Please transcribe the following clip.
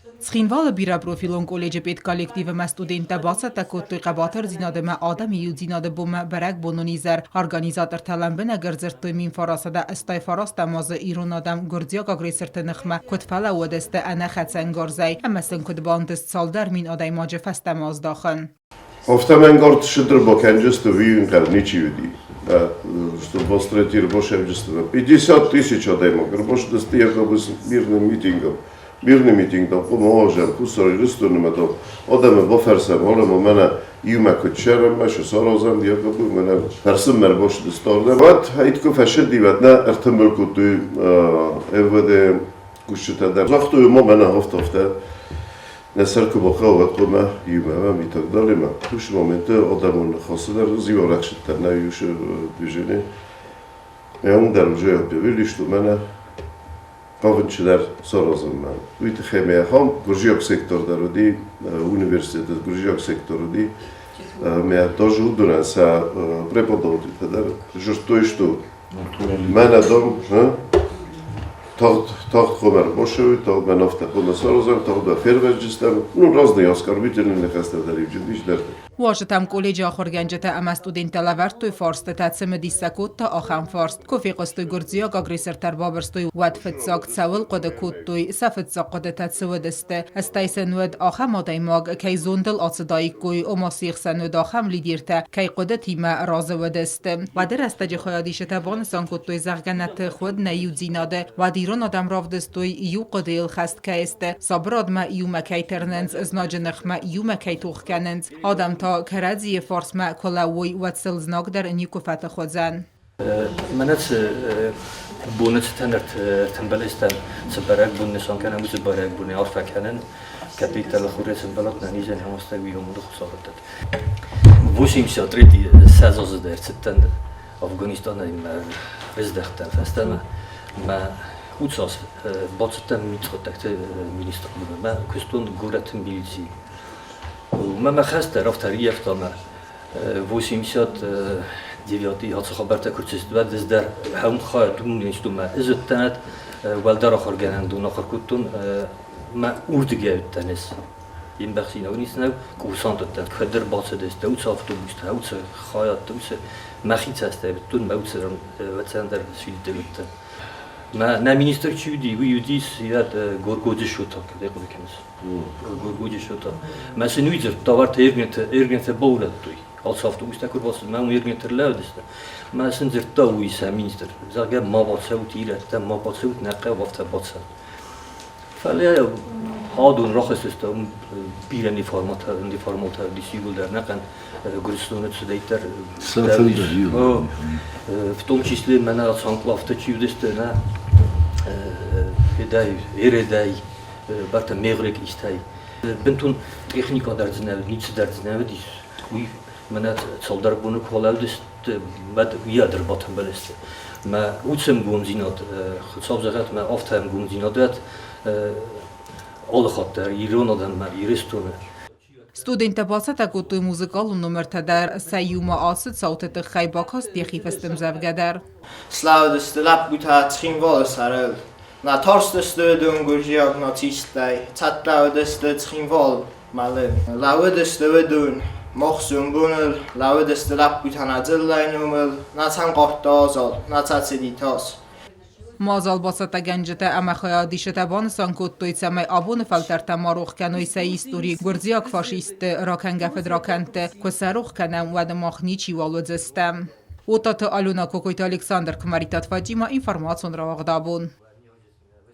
Sxinvala bira profilon koleje pet kolektive ma studenta basa takottoy qabatır zinadı ma adam yu zinadı bu ma barak bononizer organizator talambena gırzırttoy min farasada estay faras tamazı İran adam gurdziyak agresirte nıxma kutfala ودسته ana xatsan gorzay amasin kutbandist saldar min aday mace fastamaz daxın. Oftamen gort şıdır bokenceste viyun karniçi yudi. Что постратир бошевчество. 50 тысяч одаймок. Бош достига без мирным митингом, поможем, пусорилистуним то. Одаме боферсем, олемо мене юма кучерем, меше сорозем, диагобу мене персим мер бош достордем. Вот айтко фашид диватна эртембел куту evde кушчетадар. Захтую мо мене хофтофте. Nesarku bakava koma yumama mitagdalima. Tuş momente adamın xasılar ziyaretçiler ne yüzü düzeni. On derece yapıyor. İşte bana kavunçlar sorazım ben. Bu tehmeye ham Gürciyok sektörde rodi, üniversitede Gürciyok sektörü me тоже udunasa prepodavateller. Justo işte. Ben adam, Taht Homer Boshevi, taht ben ofta Homer Sorozem, taht da Fervercistem, разные оскорбительные хастадали вждишдер. واجتم کلیجا خورگنجته اما studenta lavertoy farst تاتسم دیسکوت تا آخام farst کوفی قستوی گرزیا گاگریسر تر بابرستوی ود فتزاک تسول قد کوتوی سفتزاک قد تتسود است استایسن ود آخام آدای ماگ کی زوندل آصدایی کوی و ماسیخ سنود آخام لیدیرته کی قد تیما راز ود است و در استج خیادیشته وانسان کوتوی زغگنت خود نیو زیناده و دیرون آدم رافدستوی یو قدیل خست که است صبراد ما یو مکی ترننز از ناجنخ ما یو مکی توخ کننز آدم تا کرازی فارس ما کلاوی و تسلزناک در نیکو فتح خودزن. منت بونت تنرت تنبلستم سبارک بون نشان کنم و سبارک بون عرف کنن کپیتال خوری سبالات نمیزن همستگی هم دو خسارت داد. وشیم شاتریتی سازوز در ستن افغانستان ایم رزدختن فستم ما اوتساس باتستم میتخوتکت مینیستر بودم ما کستون گورتم بیلیزی ما خسته رفتاری افتام 89 هات خبرت کرچست و دز در هم خواهدون نیستم ازتنت ولدر آخر گرند و آخر کتون ما اردگه تنس این بخشی نویس نو کوسانت تن خدر باعث دست اوت سافتو بیست اوت خواهد اوت مخیت است تون موت سرم وتسان در سوی دلت ما نمینیستر چیودی و یودیس یاد گورگوجی شوتا که دیگه کنس گورگوجی شوتا مثلا نویزر تاورت ایرگنت باورد توی آسافت اوست اکر باست من ایرگنت لود است مثلا زرتا ویس مینیستر زاگه ما باتسوت ایرت ما باتسوت نقه وقت باتسن فعلی هادون راخست است بیرنی فرمات دیسیول در نقن گرستونت سدیتر в том числе мене санклафта чивдесте на ередай барта мегрек истай бентун техника дардзнав ниц дардзнав дис уй мене солдар буну колавдест бад ядер батам балест ма уцем гумзинат хсабзагат ма афтам гумзинадат all خاطر ایران آدم ما ایرستونه Studenta basa takottoy muzikal nummer tadar sayuma asit sautet khaybakas dikhif estem zavgadar. Slaudest lap gutat Sxinvala sarel. Na torstest dun gurjiak na tistai. Tatlaudest Sxinval malen. Laudest dun moxsum bunel laudest lap gutana zillainumel na tan qohtazal na tatsiditas. مازال باسط گنجته اما خیادیشته بانسان کتوی سمای آبون فلتر تماروخ کنوی سیستوری گرزیاک فاشیست راکنگه فدراکنته که سروخ کنم و دماغ چی والو زستم. او تا آلونا کوکویت الکساندر کماریتات فاجیما اینفرماسون را وقدابون.